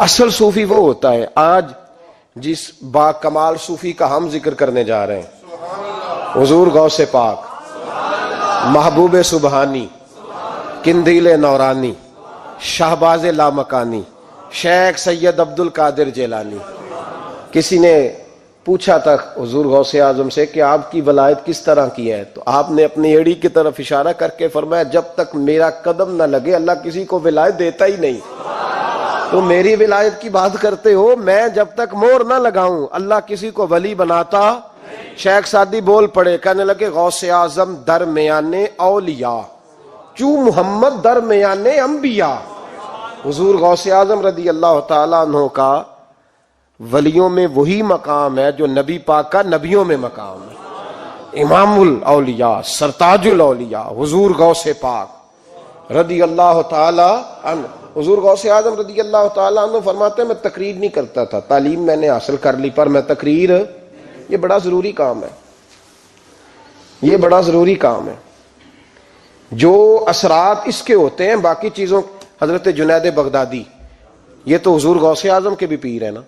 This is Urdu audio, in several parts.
اصل صوفی وہ ہوتا ہے، آج جس با کمال صوفی کا ہم ذکر کرنے جا رہے ہیں، حضور غوث پاک، محبوب سبحانی، قندیل نورانی، شہباز لامکانی، شیخ سید عبد القادر جیلانی۔ کسی نے پوچھا تھا حضور غوث اعظم سے کہ آپ کی ولایت کس طرح کی ہے، تو آپ نے اپنی ایڑی کی طرف اشارہ کر کے فرمایا جب تک میرا قدم نہ لگے اللہ کسی کو ولایت دیتا ہی نہیں۔ تو میری ولایت کی بات کرتے ہو، میں جب تک مور نہ لگاؤں اللہ کسی کو ولی بناتا۔ شیخ سعدی بول پڑے، کہنے لگے غوث اعظم درمیان اولیاء، چوں محمد درمیان انبیاء۔ حضور غوث اعظم رضی اللہ تعالیٰ عنہ کا ولیوں میں وہی مقام ہے جو نبی پاک کا نبیوں میں مقام ہے۔ امام الاولیاء، سرتاج الاولیاء حضور غوث پاک رضی اللہ تعالی عنہ۔ حضور غوث اعظم رضی اللہ تعالیٰ عنہ فرماتے ہیں میں تقریر نہیں کرتا تھا، تعلیم میں نے حاصل کر لی پر میں تقریر، یہ بڑا ضروری کام ہے، یہ بڑا ضروری کام ہے۔ جو اثرات اس کے ہوتے ہیں باقی چیزوں، حضرت جنید بغدادی یہ تو حضور غوث اعظم کے بھی پیر ہیں نا،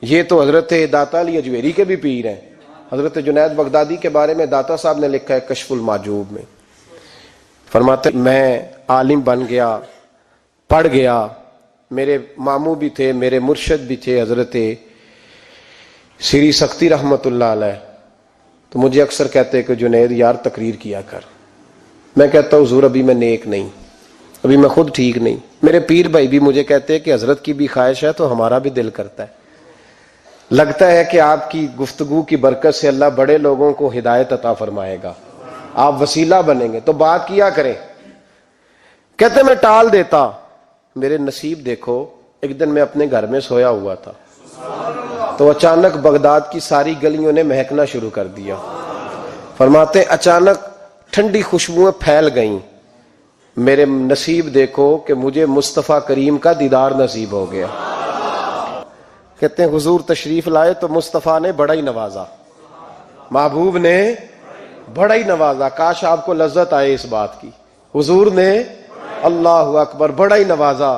یہ تو حضرت داتا علی اجویری کے بھی پیر ہیں۔ حضرت جنید بغدادی کے بارے میں داتا صاحب نے لکھا ہے کشف المعجوب میں، فرماتے میں عالم بن گیا، پڑھ گیا، میرے ماموں بھی تھے، میرے مرشد بھی تھے حضرت سری سختی رحمت اللہ علیہ، تو مجھے اکثر کہتے کہ جنید یار تقریر کیا کر۔ میں کہتا ہوں حضور ابھی میں نیک نہیں، ابھی میں خود ٹھیک نہیں۔ میرے پیر بھائی بھی مجھے کہتے ہیں کہ حضرت کی بھی خواہش ہے تو ہمارا بھی دل کرتا ہے، لگتا ہے کہ آپ کی گفتگو کی برکت سے اللہ بڑے لوگوں کو ہدایت عطا فرمائے گا، آپ وسیلہ بنیں گے تو بات کیا کریں۔ کہتے میں ٹال دیتا، میرے نصیب دیکھو، ایک دن میں اپنے گھر میں سویا ہوا تھا تو اچانک بغداد کی ساری گلیوں نے مہکنا شروع کر دیا۔ فرماتے اچانک ٹھنڈی خوشبوئیں پھیل گئیں، میرے نصیب دیکھو کہ مجھے مصطفیٰ کریم کا دیدار نصیب ہو گیا۔ کہتے ہیں حضور تشریف لائے تو مصطفیٰ نے بڑا ہی نوازا، محبوب نے بڑا ہی نوازا۔ کاش آپ کو لذت آئے اس بات کی، حضور نے اللہ اکبر بڑا ہی نوازا۔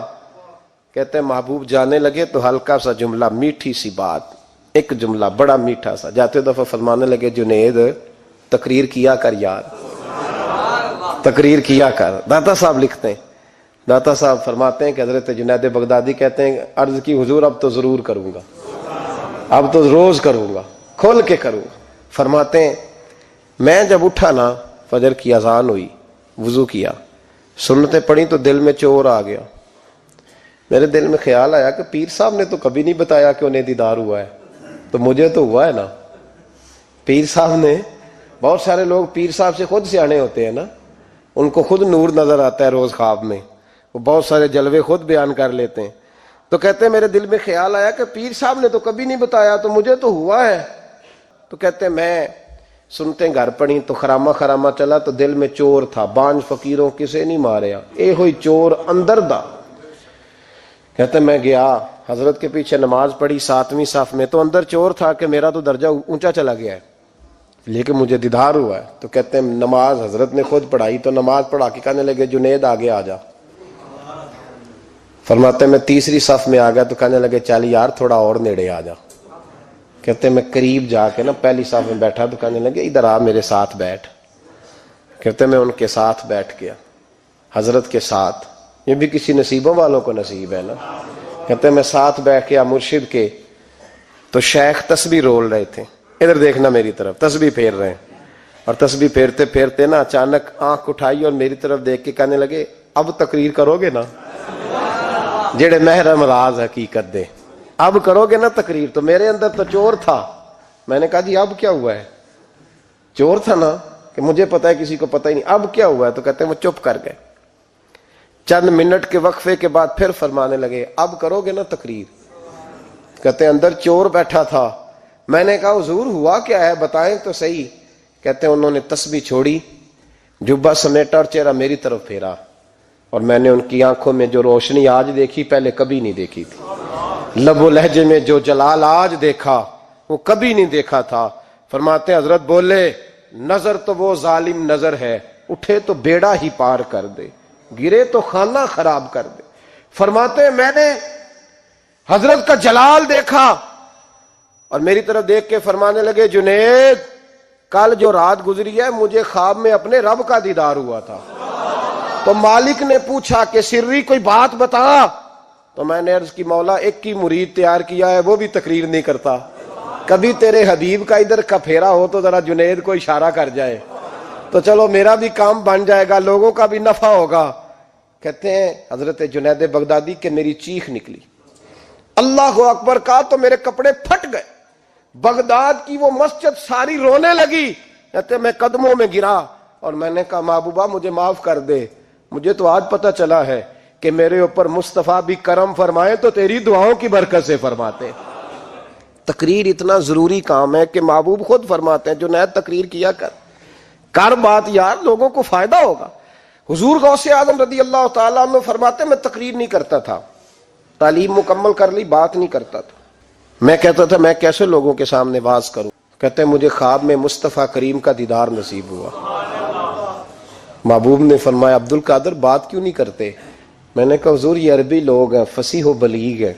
کہتے ہیں محبوب جانے لگے تو ہلکا سا جملہ، میٹھی سی بات، ایک جملہ بڑا میٹھا سا، جاتے دفعہ فرمانے لگے جنید تقریر کیا کر یار، تقریر کیا کر۔ داتا صاحب لکھتے ہیں، داتا صاحب فرماتے ہیں کہ حضرت جنید بغدادی کہتے ہیں عرض کی حضور اب تو ضرور کروں گا، اب تو روز کروں گا، کھول کے کروں گا۔ فرماتے ہیں میں جب اٹھا نا، فجر کی اذان ہوئی، وضو کیا، سنتیں پڑھی تو دل میں چور آ گیا۔ میرے دل میں خیال آیا کہ پیر صاحب نے تو کبھی نہیں بتایا کہ انہیں دیدار ہوا ہے، تو مجھے تو ہوا ہے نا۔ پیر صاحب نے، بہت سارے لوگ پیر صاحب سے خود سیانے ہوتے ہیں نا، ان کو خود نور نظر آتا ہے روز خواب میں، وہ بہت سارے جلوے خود بیان کر لیتے ہیں۔ تو کہتے ہیں میرے دل میں خیال آیا کہ پیر صاحب نے تو کبھی نہیں بتایا تو مجھے تو ہوا ہے۔ تو کہتے ہیں میں سنتے گھر پڑی تو خرامہ خرامہ چلا تو دل میں چور تھا، بانج فقیروں کسے نہیں ماریا، اے ہوئی چور اندر دا۔ کہتے ہیں میں گیا حضرت کے پیچھے نماز پڑھی 7ویں صف میں، تو اندر چور تھا کہ میرا تو درجہ اونچا چلا گیا ہے لیکن مجھے دیدار ہوا ہے۔ تو کہتے ہیں نماز حضرت نے خود پڑھائی تو نماز پڑھا کے کہنے لگے جنید آگے آ جا۔ فرماتے ہیں میں 3ری صف میں آ گیا تو کہنے لگے چل یار تھوڑا اور نیڑے آ جا۔ کہتے ہیں میں قریب جا کے نا پہلی صف میں بیٹھا تو کہنے لگے ادھر آ میرے ساتھ بیٹھ۔ کہتے ہیں میں ان کے ساتھ بیٹھ گیا، حضرت کے ساتھ، یہ بھی کسی نصیبوں والوں کو نصیب ہے نا۔ کہتے ہیں میں ساتھ بیٹھ گیا مرشد کے، تو شیخ تسبیح رول رہے تھے، ادھر دیکھنا میری طرف، تسبیح پھیر رہے ہیں، اور تسبیح پھیرتے پھیرتے نا اچانک آنکھ اٹھائی اور میری طرف دیکھ کے کہنے لگے اب تقریر کرو گے نا، جڑے محرم راز حقیقت دے، اب کرو گے نا تقریر۔ تو میرے اندر تو چور تھا، میں نے کہا جی اب کیا ہوا ہے؟ چور تھا نا کہ مجھے پتا ہے کسی کو پتہ ہی نہیں، اب کیا ہوا ہے؟ تو کہتے ہیں وہ چپ کر گئے۔ چند منٹ کے وقفے کے بعد پھر فرمانے لگے اب کرو گے نا تقریر؟ کہتے ہیں اندر چور بیٹھا تھا، میں نے کہا حضور ہوا کیا ہے بتائیں تو صحیح۔ کہتے ہیں انہوں نے تسبیح چھوڑی، جبہ سمیٹا اور چہرہ میری طرف پھیرا، اور میں نے ان کی آنکھوں میں جو روشنی آج دیکھی پہلے کبھی نہیں دیکھی تھی، لب و لہجے میں جو جلال آج دیکھا وہ کبھی نہیں دیکھا تھا۔ فرماتے ہیں حضرت بولے نظر تو وہ ظالم نظر ہے، اٹھے تو بیڑا ہی پار کر دے، گرے تو خانہ خراب کر دے۔ فرماتے ہیں میں نے حضرت کا جلال دیکھا اور میری طرف دیکھ کے فرمانے لگے جنید کل جو رات گزری ہے مجھے خواب میں اپنے رب کا دیدار ہوا تھا. تو مالک نے پوچھا کہ سری کوئی بات بتا. تو میں نے عرض کی مولا ایک کی مرید تیار کیا ہے وہ بھی تقریر نہیں کرتا, کبھی تیرے حبیب کا ادھر کا پھیرا ہو تو ذرا جنید کو اشارہ کر جائے تو چلو میرا بھی کام بن جائے گا, لوگوں کا بھی نفع ہوگا. کہتے ہیں حضرت جنید بغدادی کہ میری چیخ نکلی, اللہ اکبر کہا تو میرے کپڑے پھٹ گئے. بغداد کی وہ مسجد ساری رونے لگی. کہتے میں قدموں میں گرا اور میں نے کہا محبوبہ مجھے معاف کر دے, مجھے تو آج پتہ چلا ہے کہ میرے اوپر مصطفیٰ بھی کرم فرمائے تو تیری دعاؤں کی برکت سے فرماتے. تقریر اتنا ضروری کام ہے کہ محبوب خود فرماتے ہیں جنید تقریر کیا کر بات یار, لوگوں کو فائدہ ہوگا. حضور غوث اعظم رضی اللہ تعالیٰ عنہ فرماتے میں تقریر نہیں کرتا تھا, تعلیم مکمل کر لی بات نہیں کرتا تھا. میں کہتا تھا میں کیسے لوگوں کے سامنے واز کروں. کہتے ہیں مجھے خواب میں مصطفیٰ کریم کا دیدار نصیب ہوا. محبوب نے فرمایا عبد القادر بات کیوں نہیں کرتے. میں نے کہا حضور یہ عربی لوگ ہیں, فصیح و بلیغ ہیں,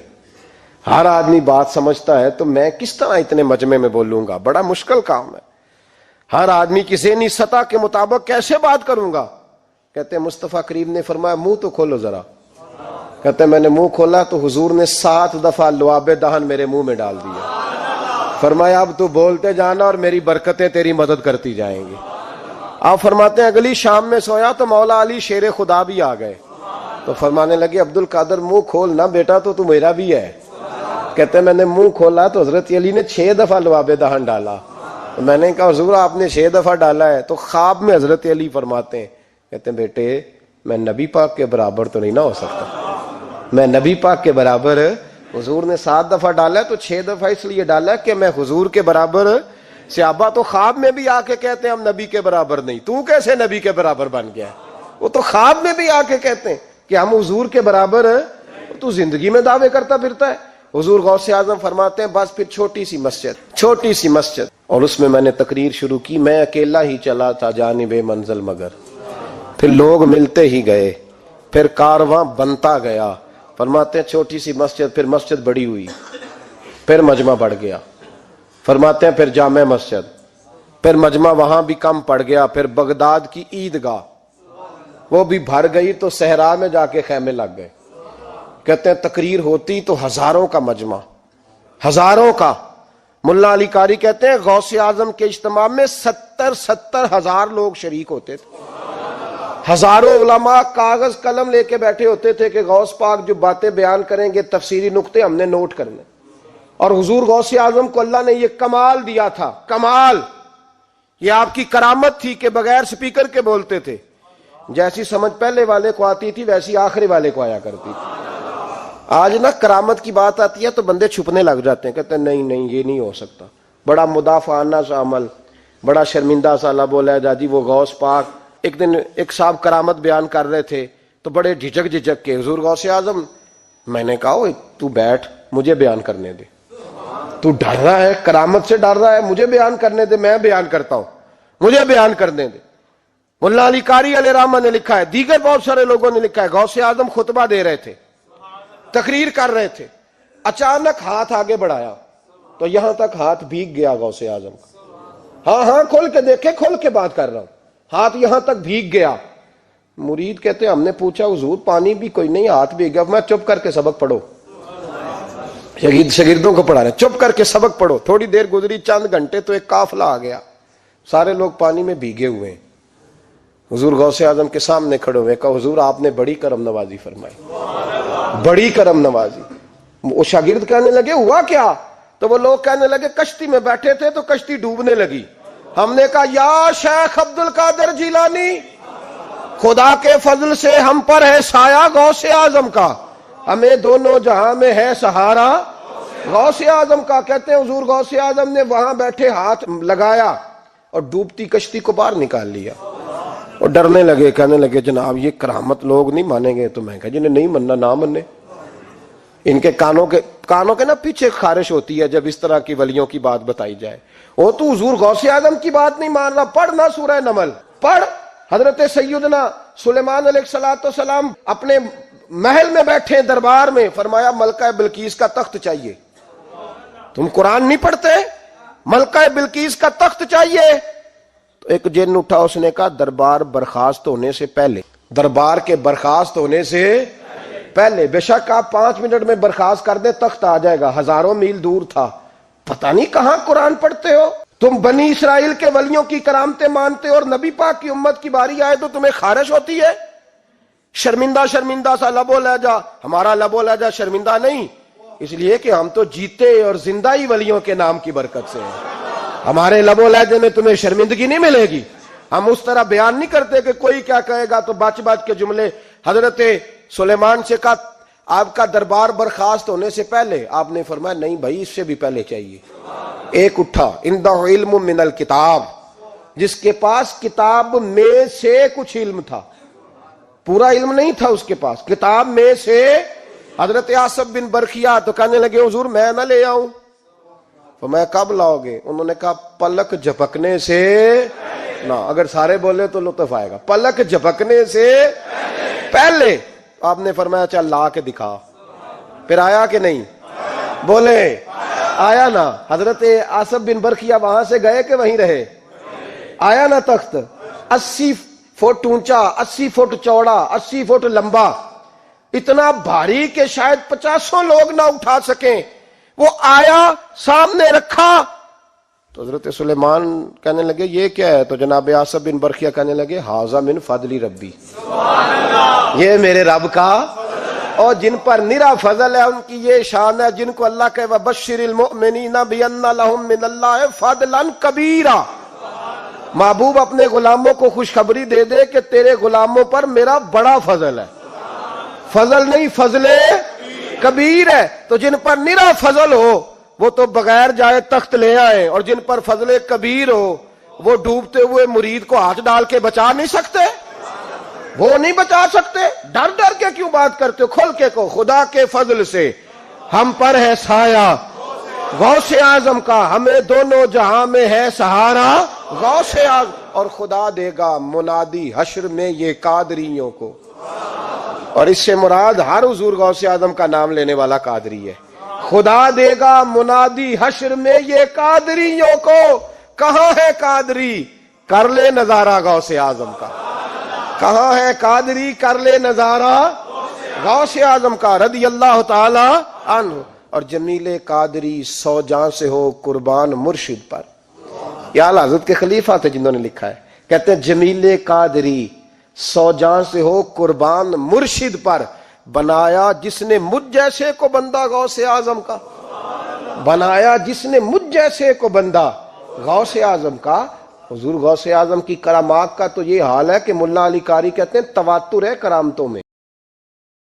ہر آدمی بات سمجھتا ہے, تو میں کس طرح اتنے مجمع میں بولوں گا, بڑا مشکل کام ہے, ہر آدمی کی ذہنی سطح کے مطابق کیسے بات کروں گا. کہتے ہیں مصطفیٰ کریم نے فرمایا منہ تو کھولو ذرا. کہتے ہیں میں نے منہ کھولا تو حضور نے 7 دفعہ لعاب دہن میرے منہ میں ڈال دیا. فرمایا اب تو بولتے جانا اور میری برکتیں تیری مدد کرتی جائیں گی. آپ فرماتے ہیں اگلی شام میں سویا تو مولا علی شیر خدا بھی آ گئے. تو فرمانے لگے عبد القادر منہ کھول نا بیٹا, تو میرا بھی ہے. کہتے ہیں میں نے منہ کھولا تو حضرت علی نے 6 دفعہ لعاب دہن ڈالا. تو میں نے کہا حضور آپ نے 6 دفعہ ڈالا ہے. تو خواب میں حضرت علی فرماتے ہیں, کہتے ہیں بیٹے میں نبی پاک کے برابر تو نہیں نہ ہو سکتا, میں نبی پاک کے برابر, حضور نے 7 دفعہ ڈالا ہے تو 6 دفعہ اس لیے ڈالا ہے کہ میں حضور کے برابر. صحابہ تو خواب میں بھی آ کے کہتے ہیں ہم نبی کے برابر نہیں, تو کیسے نبی کے برابر بن گیا. وہ تو خواب میں بھی آ کے کہتے ہیں کہ ہم حضور کے برابر ہیں, تو زندگی میں دعوے کرتا پھرتا ہے. حضور غوث اعظم فرماتے ہیں بس پھر چھوٹی سی مسجد اور اس میں نے تقریر شروع کی. میں اکیلا ہی چلا تھا جانب منزل مگر, پھر لوگ ملتے ہی گئے, پھر کارواں بنتا گیا. فرماتے ہیں چھوٹی سی مسجد, پھر مسجد بڑی ہوئی, پھر مجمع بڑھ گیا. فرماتے ہیں پھر جامع مسجد, پھر مجمع وہاں بھی کم پڑ گیا. پھر بغداد کی عیدگاہ وہ بھی بھر گئی تو صحرا میں جا کے خیمے لگ گئے. کہتے ہیں تقریر ہوتی تو ہزاروں کا مجمع, ہزاروں کا. ملا علی قاری کہتے ہیں غوث اعظم کے اجتماع میں 70 ہزار لوگ شریک ہوتے تھے. ہزاروں علماء کاغذ قلم لے کے بیٹھے ہوتے تھے کہ غوث پاک جو باتیں بیان کریں گے تفسیری نقطے ہم نے نوٹ کرنے. اور حضور غوث اعظم کو اللہ نے یہ کمال دیا تھا, کمال, یہ آپ کی کرامت تھی کہ بغیر سپیکر کے بولتے تھے. جیسی سمجھ پہلے والے کو آتی تھی ویسی آخری والے کو آیا کرتی تھی. آج نا کرامت کی بات آتی ہے تو بندے چھپنے لگ جاتے ہیں, کہتے ہیں نہیں یہ نہیں ہو سکتا. بڑا مدافعانہ سا عمل, بڑا شرمندہ سا اللہ بولا ہے جاجی وہ غوث پاک. ایک دن ایک صاحب کرامت بیان کر رہے تھے تو بڑے جھجک کے حضور غوث اعظم, میں نے کہا تو بیٹھ مجھے بیان کرنے دے, تو ڈر رہا ہے کرامت سے ڈر رہا ہے, مجھے بیان کرنے دے, میں بیان کرتا ہوں, مجھے بیان کرنے دے. ملا علی قاری علیہ رحمہ نے لکھا ہے, دیگر بہت سارے لوگوں نے لکھا ہے, غوث اعظم خطبہ دے رہے تھے, تقریر کر رہے تھے, اچانک ہاتھ آگے بڑھایا تو یہاں تک ہاتھ بھیگ گیا غوث اعظم کا. ہاں کھول کے دیکھے, کھول کے بات کر رہا ہوں, ہاتھ یہاں تک بھیگ گیا. مرید کہتے ہیں ہم نے پوچھا حضور پانی بھی کوئی نہیں, ہاتھ بھیگ گیا. میں چپ کر کے سبق پڑھو, شاگردوں کو پڑھا رہے, چپ کر کے سبق پڑھو. تھوڑی دیر گزری, چند گھنٹے تو ایک قافلہ آ گیا, سارے لوگ پانی میں بھیگے ہوئے ہیں. حضور غوث اعظم کے سامنے کھڑے ہوئے, کہا حضور آپ نے بڑی کرم نوازی فرمائی, بڑی کرم نوازی. وہ شاگرد کہنے لگے ہوا کیا؟ تو وہ لوگ کہنے لگے کشتی میں بیٹھے تھے تو کشتی ڈوبنے لگی. ہم نے کہا یا شیخ عبد القادر جیلانی, خدا کے فضل سے ہم پر ہے سایہ غوث اعظم کا, ہمیں دونوں جہاں میں ہے سہارا غوث اعظم کا. کہتے ہیں حضور غوث اعظم نے وہاں بیٹھے ہاتھ لگایا اور ڈوبتی کشتی کو باہر نکال لیا اور ڈرنے لگے, کہنے لگے جناب یہ کرامت لوگ نہیں مانیں گے. تو میں کہا جنہیں نہیں مننا نہ مننے. ان کے کانوں کے نا پیچھے خارش ہوتی ہے جب اس طرح کی ولیوں کی بات بتائی جائے. وہ تو حضور غوث اعظم کی بات نہیں مان رہا, پڑھنا سورہ نمل, پڑھ. حضرت سیدنا سلیمان علیہ السلام اپنے محل میں بیٹھے دربار میں، فرمایا ملکہ بلقیس کا تخت چاہیے. تم قرآن نہیں پڑھتے؟ ملکہ بلقیس کا تخت چاہیے. تو ایک جن اٹھا، اس نے کہا دربار برخاست ہونے سے پہلے، دربار کے برخاست ہونے سے پہلے، بے شک آپ 5 منٹ میں برخاست کر دیں تخت آ جائے گا. ہزاروں میل دور تھا. پتہ نہیں کہاں قرآن پڑھتے ہو تم. بنی اسرائیل کے ولیوں کی کرامتیں مانتے ہو اور نبی پاک کی امت کی باری آئے تو تمہیں خارش ہوتی ہے. شرمندہ شرمندہ سا لب و لہجہ. ہمارا لب و لہجہ شرمندہ نہیں، اس لیے کہ ہم تو جیتے اور زندہ ہی ولیوں کے نام کی برکت سے ہیں. ہمارے لب و لہجے میں تمہیں شرمندگی نہیں ملے گی. ہم اس طرح بیان نہیں کرتے کہ کوئی کیا کہے گا تو بچ بچ کے جملے. حضرت سلیمان سے کہا آپ کا دربار برخاست ہونے سے پہلے، آپ نے فرمایا نہیں بھائی، اس سے بھی پہلے چاہیے. ایک اٹھا، عندہ علم من الکتاب، جس کے پاس کتاب میں سے کچھ علم تھا، پورا علم نہیں تھا اس کے پاس، کتاب میں سے. حضرت آصف بن برخیا تو کہنے لگے حضور میں نہ لے آؤں. تو میں کب لاؤ گے؟ انہوں نے کہا پلک جھپکنے سے نہ. اگر سارے بولے تو لطف آئے گا. پلک جھپکنے سے پہلے. آپ نے فرمایا چل لا کے دکھا. پھر آیا کہ نہیں؟ بولے آیا نا. حضرت آصف بن برخیا وہاں سے گئے کہ وہیں رہے؟ آیا نا تخت. 80 فٹ اونچا، 80 فٹ چوڑا، 80 فٹ لمبا، اتنا بھاری کہ شاید 50 لوگ نہ اٹھا سکیں. وہ آیا، سامنے رکھا تو حضرت سلیمان کہنے لگے یہ کیا ہے؟ تو جناب آصف بن برخیا کہنے لگے ھذا من فضل ربی، یہ میرے رب کا، اور جن پر نرا فضل ہے ان کی یہ شان ہے جن کو اللہ کہ وبشر المؤمنین بان لهم من اللہ فضلا کبیرا. محبوب اپنے غلاموں کو خوشخبری دے دے کہ تیرے غلاموں پر میرا بڑا فضل ہے. فضل نہیں، فضل کبیر ہے. تو جن پر نرا فضل ہو وہ تو بغیر جائے تخت لے آئے، اور جن پر فضل کبیر ہو وہ ڈوبتے ہوئے مرید کو ہاتھ ڈال کے بچا نہیں سکتے. وہ نہیں بچا سکتے. ڈر ڈر کے کیوں بات کرتے ہو؟ کھول کے کو خدا کے فضل سے ہم پر ہے سایہ غوث اعظم کا، ہمیں دونوں جہاں میں ہے سہارا غوث اعظم. اور خدا دے گا منادی حشر میں یہ قادریوں کو. اور اس سے مراد ہر حضور غوث اعظم کا نام لینے والا قادری ہے. خدا دے گا منادی حشر میں یہ قادریوں کو. کہاں ہے قادری؟ کر لے نظارہ غوث اعظم کا. کہاں ہے قادری؟ کر لے نظارہ غوث اعظم کا رضی اللہ تعالی عنہ. اور جمیل قادری 100 جاں سے ہو قربان مرشد پر. یہ اعلیٰ حضرت کے خلیفہ تھے جنہوں نے لکھا ہے. کہتے ہیں جمیل قادری 100 جاں سے ہو قربان مرشد پر، بنایا جس نے مجھ جیسے کو بندہ غوث اعظم کا. بنایا جس نے مجھ جیسے کو بندہ غوث اعظم کا. حضور غوث اعظم کی کرامات کا تو یہ حال ہے کہ ملا علی قاری کہتے ہیں تواتر ہے کرامتوں میں.